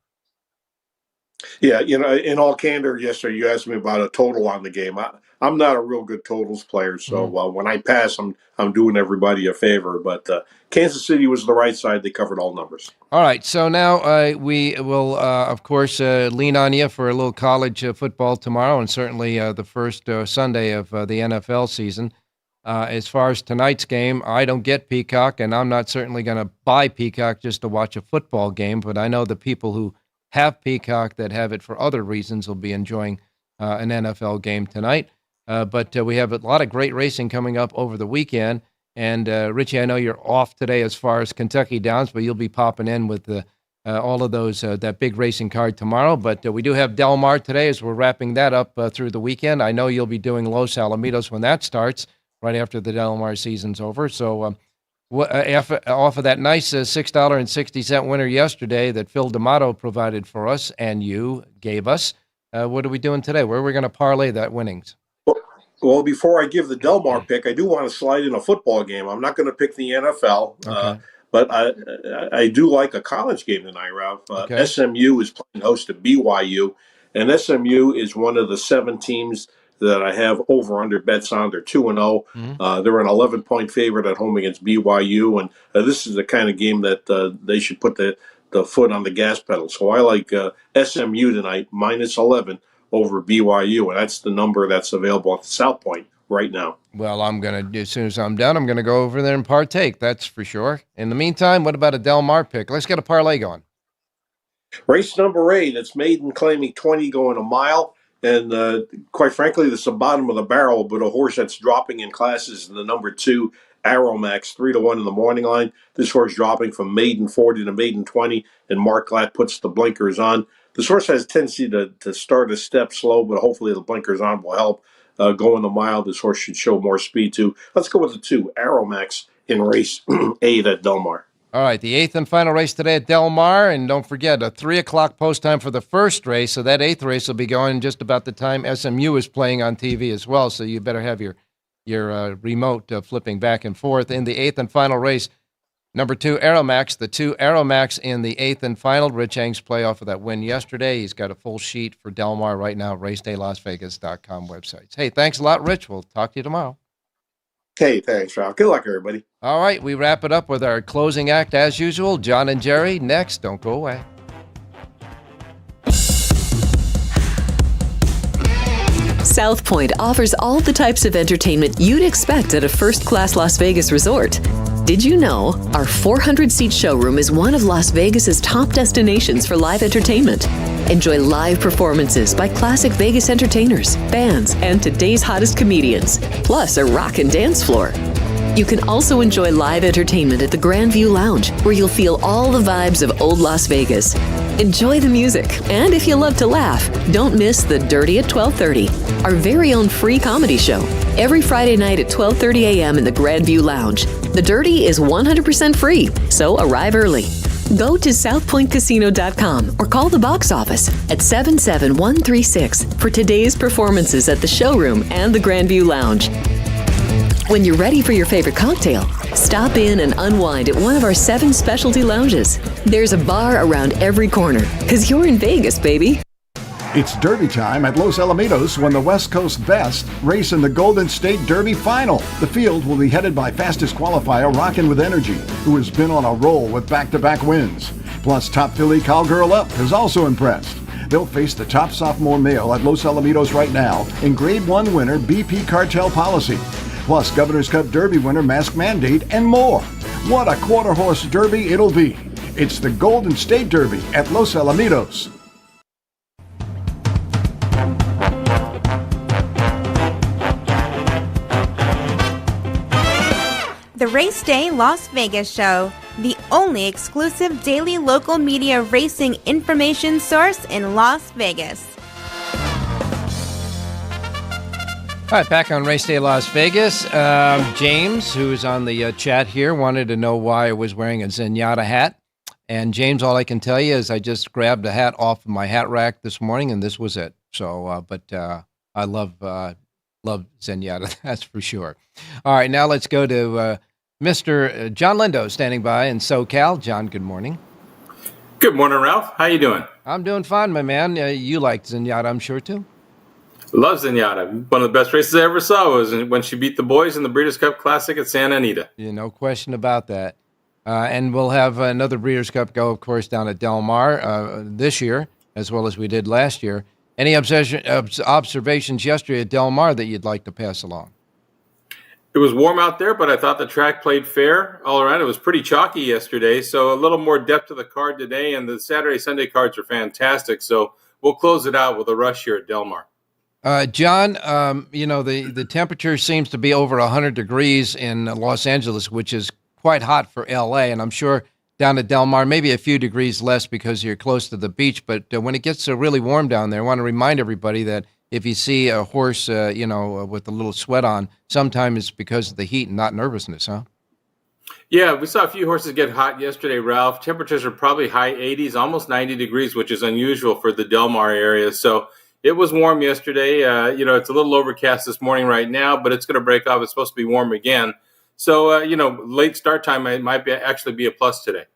Yeah, in all candor, yesterday you asked me about a total on the game. I'm not a real good totals player, so when I pass, I'm doing everybody a favor. But Kansas City was the right side; they covered all numbers. All right, so now we will, of course, lean on you for a little college football tomorrow, and certainly the first Sunday of the NFL season. As far as tonight's game, I don't get Peacock, and I'm not certainly going to buy Peacock just to watch a football game. But I know the people who have Peacock that have it for other reasons will be enjoying an NFL game tonight. But we have a lot of great racing coming up over the weekend. And Richie, I know you're off today as far as Kentucky Downs, but you'll be popping in with all of those, that big racing card tomorrow. But we do have Del Mar today as we're wrapping that up through the weekend. I know you'll be doing Los Alamitos when that starts, right after the Del Mar season's over. So off of that nice $6.60 winner yesterday that Phil D'Amato provided for us and you gave us, what are we doing today? Where are we going to parlay that winnings? Well, before I give the Del Mar pick, I do want to slide in a football game. I'm not going to pick the NFL, Okay. but I do like a college game tonight, Ralph. Okay. SMU is playing host to BYU, and SMU is one of the 7 teams that I have over-under bets on. They're 2-0. Mm-hmm. They're an 11-point favorite at home against BYU, and this is the kind of game that they should put the foot on the gas pedal. So I like SMU tonight, minus 11 over BYU, and that's the number that's available at the South Point right now. Well, as soon as I'm done, I'm going to go over there and partake, that's for sure. In the meantime, what about a Del Mar pick? Let's get a parlay going. Race number 8, it's maiden claiming 20 going a mile. And quite frankly, this is the bottom of the barrel, but a horse that's dropping in classes in the number 2, Aeromax, 3-1 in the morning line. This horse dropping from maiden 40 to maiden 20, and Mark Glatt puts the blinkers on. This horse has a tendency to start a step slow, but hopefully the blinkers on will help. Going the mile, this horse should show more speed too. Let's go with the 2, Aeromax, in race 8 at Del Mar. All right, the 8th and final race today at Del Mar, and don't forget, a 3 o'clock post time for the first race, so that 8th race will be going just about the time SMU is playing on TV as well, so you better have your remote flipping back and forth. In the 8th and final race, number 2, Aeromax, the 2 Aeromax in the 8th and final. Rich Eng's play off of that win yesterday. He's got a full sheet for Del Mar right now, racedaylasvegas.com websites. Hey, thanks a lot, Rich. We'll talk to you tomorrow. Hey, thanks, Ralph. Good luck, everybody. All right, we wrap it up with our closing act as usual. John and Jerry, next. Don't go away. South Point offers all the types of entertainment you'd expect at a first-class Las Vegas resort. Did you know our 400-seat showroom is one of Las Vegas's top destinations for live entertainment? Enjoy live performances by classic Vegas entertainers, bands, and today's hottest comedians, plus a rockin' dance floor. You can also enjoy live entertainment at the Grand View Lounge, where you'll feel all the vibes of old Las Vegas. Enjoy the music, and if you love to laugh, don't miss The Dirty at 12:30, our very own free comedy show, every Friday night at 12:30 a.m. in the Grand View Lounge. The Dirty is 100% free, so arrive early. Go to southpointcasino.com or call the box office at 77136 for today's performances at the showroom and the Grand View Lounge. When you're ready for your favorite cocktail, stop in and unwind at one of our 7 specialty lounges. There's a bar around every corner, because you're in Vegas, baby. It's Derby time at Los Alamitos when the West Coast Best race in the Golden State Derby Final. The field will be headed by fastest qualifier Rockin' with Energy, who has been on a roll with back-to-back wins. Plus, top filly Cowgirl Up has also impressed. They'll face the top sophomore male at Los Alamitos right now in Grade 1 winner BP Cartel Policy. Plus, Governor's Cup Derby winner Mask Mandate and more. What a quarter-horse derby it'll be. It's the Golden State Derby at Los Alamitos. The Race Day Las Vegas Show, the only exclusive daily local media racing information source in Las Vegas. All right, back on Race Day Las Vegas. James, who's on the chat here, wanted to know why I was wearing a Zenyatta hat. And James, all I can tell you is I just grabbed a hat off of my hat rack this morning, and this was it. So, I love Zenyatta, that's for sure. All right, now let's go to Mr. John Lindo standing by in SoCal. John, good morning. Good morning, Ralph. How you doing? I'm doing fine, my man. You liked Zenyatta, I'm sure, too. Love Zenyatta. One of the best races I ever saw was when she beat the boys in the Breeders' Cup Classic at Santa Anita. Yeah, no question about that. And we'll have another Breeders' Cup go, of course, down at Del Mar this year, as well as we did last year. Any observations yesterday at Del Mar that you'd like to pass along? It was warm out there, but I thought the track played fair all around. It was pretty chalky yesterday, so a little more depth to the card today, and the Saturday-Sunday cards are fantastic. So we'll close it out with a rush here at Del Mar. John, the temperature seems to be over 100 degrees in Los Angeles, which is quite hot for L.A., and I'm sure down at Del Mar, maybe a few degrees less because you're close to the beach. But when it gets really warm down there, I want to remind everybody that if you see a horse, with a little sweat on, sometimes it's because of the heat and not nervousness, huh? Yeah, we saw a few horses get hot yesterday, Ralph. Temperatures are probably high 80s, almost 90 degrees, which is unusual for the Del Mar area. So it was warm yesterday. It's a little overcast this morning right now, but it's going to break off. It's supposed to be warm again. So, late start time might actually be a plus today.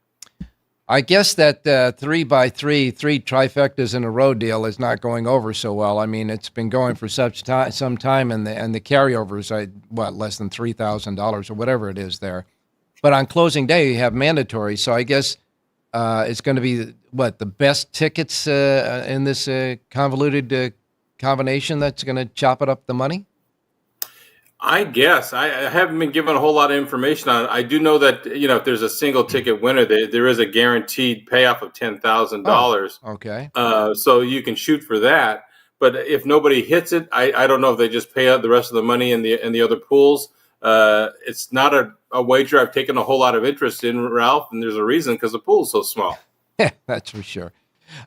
I guess that 3x3, 3 trifectas in a row deal is not going over so well. I mean, it's been going for some time, and the carryovers, less than $3,000 or whatever it is there. But on closing day, you have mandatory. So I guess it's going to be, the best tickets in this convoluted combination that's going to chop it up the money? I guess. I haven't been given a whole lot of information on it. I do know that, if there's a single ticket winner, there is a guaranteed payoff of $10,000. Oh, okay. So you can shoot for that. But if nobody hits it, I don't know if they just pay out the rest of the money in the other pools. It's not a wager I've taken a whole lot of interest in, Ralph, and there's a reason, because the pool's so small. That's for sure.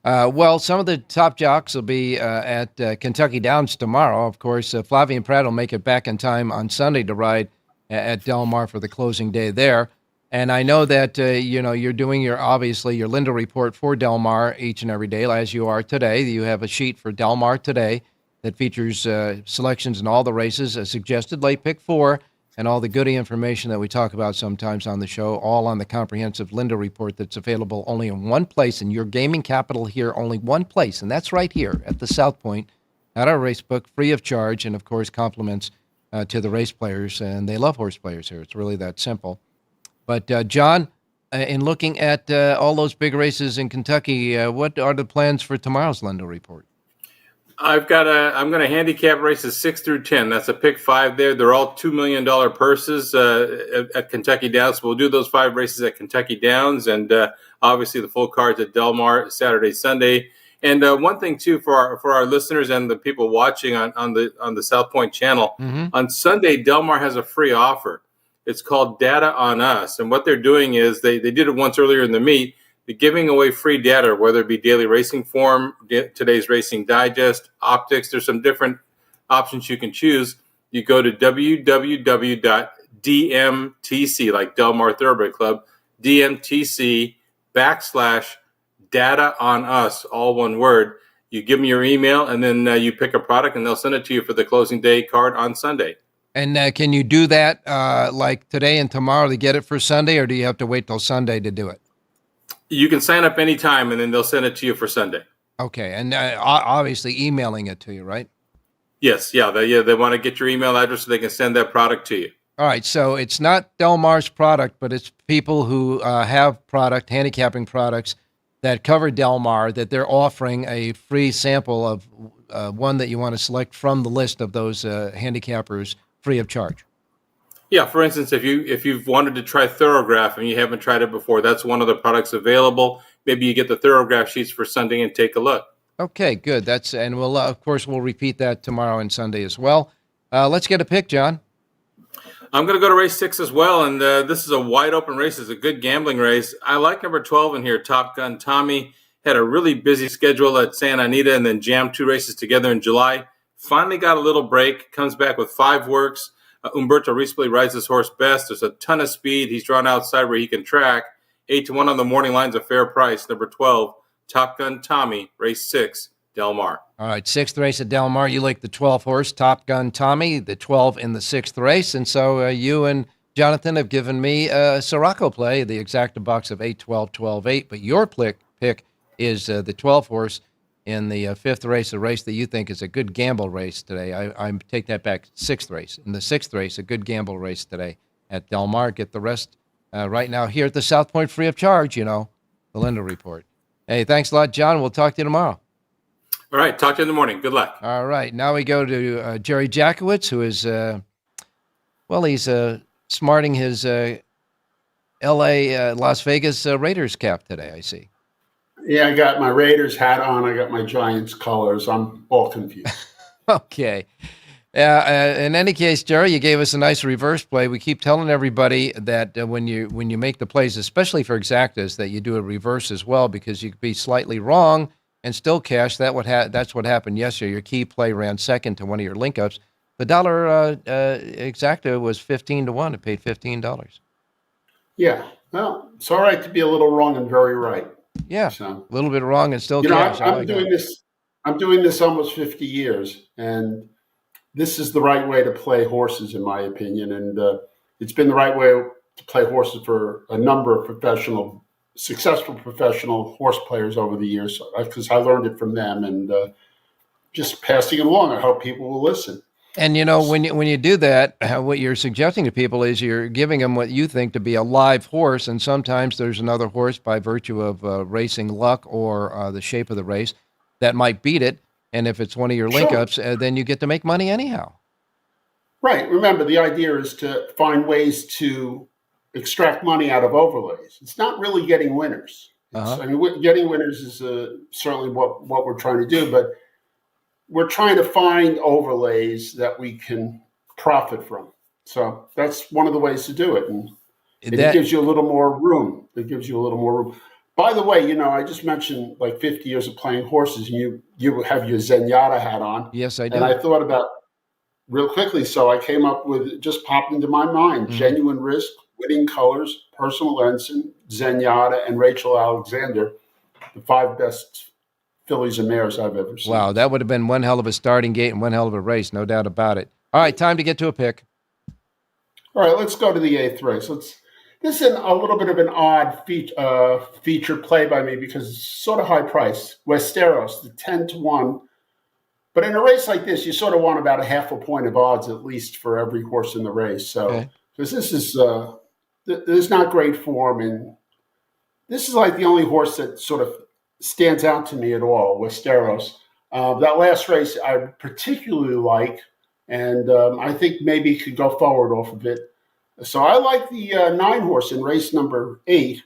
Some of the top jocks will be at Kentucky Downs tomorrow. Of course, Flavien Prat will make it back in time on Sunday to ride at Del Mar for the closing day there. And I know that, you're doing your Lindo report for Del Mar each and every day, as you are today. You have a sheet for Del Mar today that features selections in all the races, a suggested late pick 4, and all the goody information that we talk about sometimes on the show, all on the comprehensive Lindo report that's available only in one place in your gaming capital here, only one place, and that's right here at the South Point at our racebook, free of charge, and of course compliments to the race players, and they love horse players here. It's really that simple. But John, in looking at all those big races in Kentucky, what are the plans for tomorrow's Lindo report? I'm going to handicap races 6 through 10. That's a pick 5 there. They're all $2 million purses at Kentucky Downs. We'll do those 5 races at Kentucky Downs, and obviously the full cards at Del Mar Saturday, Sunday. And one thing too for our listeners and the people watching on the South Point channel, on Sunday Del Mar has a free offer. It's called Data on Us, and what they're doing is they did it once earlier in the meet. They're giving away free data, whether it be Daily Racing Form, today's Racing Digest, Optics. There's some different options you can choose. You go to www.dmtc, like Del Mar Thoroughbred Club, DMTC/Data on Us, all one word. You give them your email, and then you pick a product, and they'll send it to you for the closing day card on Sunday. And can you do that like today and tomorrow to get it for Sunday, or do you have to wait till Sunday to do it? You can sign up anytime, and then they'll send it to you for Sunday. Okay, and obviously emailing it to you, right? Yes, they want to get your email address so they can send that product to you. All right, so it's not Del Mar's product, but it's people who have handicapping products that cover Del Mar, that they're offering a free sample of one that you want to select from the list of those handicappers free of charge. Yeah, for instance, if you've wanted to try Thorograph and you haven't tried it before, that's one of the products available. Maybe you get the Thorograph sheets for Sunday and take a look. Okay, good. And we'll of course we'll repeat that tomorrow and Sunday as well. Let's get a pick, John. I'm going to go to race 6 as well, and this is a wide open race. It's a good gambling race. I like number 12 in here, Top Gun Tommy. Had a really busy schedule at Santa Anita and then jammed 2 races together in July. Finally got a little break, comes back with 5 works. Umberto recently rides his horse best. There's a ton of speed. He's drawn outside where he can track. 8-1 on the morning line's a fair price. Number 12, Top Gun Tommy, race 6, Del Mar. All right, 6th race at Del Mar. You like the 12 horse, Top Gun Tommy, the 12 in the 6th race. And so you and Jonathan have given me a Siraco play, the exacta box of 8, 12, 12, 8. But your pick is the 12 horse in the 5th race, a race that you think is a good gamble race today. I take that back, 6th race. In the 6th race, a good gamble race today at Del Mar. Get the rest right now here at the South Point free of charge, the Linda Report. Hey, thanks a lot, John. We'll talk to you tomorrow. All right, talk to you in the morning. Good luck. All right, now we go to Jerry Jackowitz, who is, he's smarting his L.A. Las Vegas Raiders cap today, I see. Yeah, I got my Raiders hat on. I got my Giants colors. I'm all confused. Okay. In any case, Jerry, you gave us a nice reverse play. We keep telling everybody that when you make the plays, especially for exactas, that you do a reverse as well, because you could be slightly wrong and still cash. That's what happened yesterday. Your key play ran second to one of your link-ups. The dollar exacta was 15-1. It paid $15. Yeah. Well, it's all right to be a little wrong and very right. Yeah, so, a little bit wrong and still cash. I'm doing this. I'm doing this almost 50 years, and this is the right way to play horses, in my opinion. And it's been the right way to play horses for a number of successful professional horse players over the years, because I learned it from them, and just passing it along. I hope people will listen. And, when you do that, what you're suggesting to people is you're giving them what you think to be a live horse, and sometimes there's another horse by virtue of racing luck or the shape of the race that might beat it. And if it's one of your link-ups, then you get to make money anyhow. Right. Remember, the idea is to find ways to extract money out of overlays. It's not really getting winners. Getting winners is certainly what we're trying to do, but we're trying to find overlays that we can profit from. So that's one of the ways to do it. And it gives you a little more room. By the way, I just mentioned like 50 years of playing horses, and you have your Zenyatta hat on. Yes, I do. And I thought about real quickly, so I came up with, it just popped into my mind, Genuine Risk, Winning Colors, Personal Ensign, Zenyatta, and Rachel Alexander, the 5 best fillies and mares I've ever seen. Wow, that would have been one hell of a starting gate and one hell of a race, no doubt about it. All right, time to get to a pick. All right, let's go to the 8th race. This is a little bit of an odd feature play by me because it's sort of high price. Westeros, the 10-1. But in a race like this, you sort of want about a half a point of odds at least for every horse in the race. So, because this is there's not great form, and this is like the only horse that sort of stands out to me at all, Westeros. That last race I particularly like, and I think maybe could go forward off of it. So I like the 9 horse in race number 8.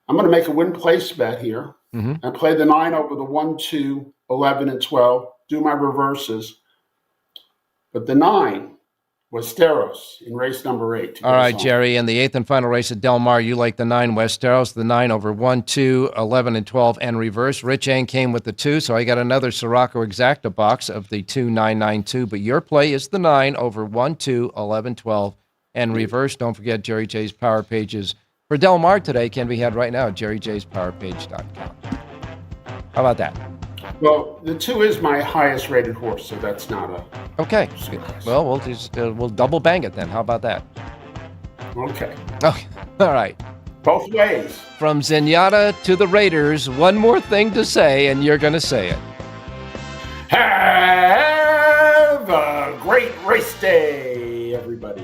I'm going to make a win place bet here and play the 9 over the 1, 2, 11, and 12, do my reverses. But the 9, Westeros, in race number 8. All right, Jerry, in the 8th and final race at Del Mar, you like the 9 Westeros, the 9 over 1, 2, 11, and 12, and reverse. Rich Ang came with the 2, so I got another Siraco exacta box of the 2, 9, 9, 2. But your play is the 9 over 1, 2, 11, 12, and reverse. Don't forget Jerry J's Power Pages for Del Mar today can be had right now at jerryjspowerpage.com. How about that? Well, the 2 is my highest rated horse, so that's not a Okay. surprise. Well, we'll double bang it then. How about that? Okay. Okay. All right. Both ways. From Zenyatta to the Raiders, one more thing to say, and you're going to say it. Have a great race day, everybody.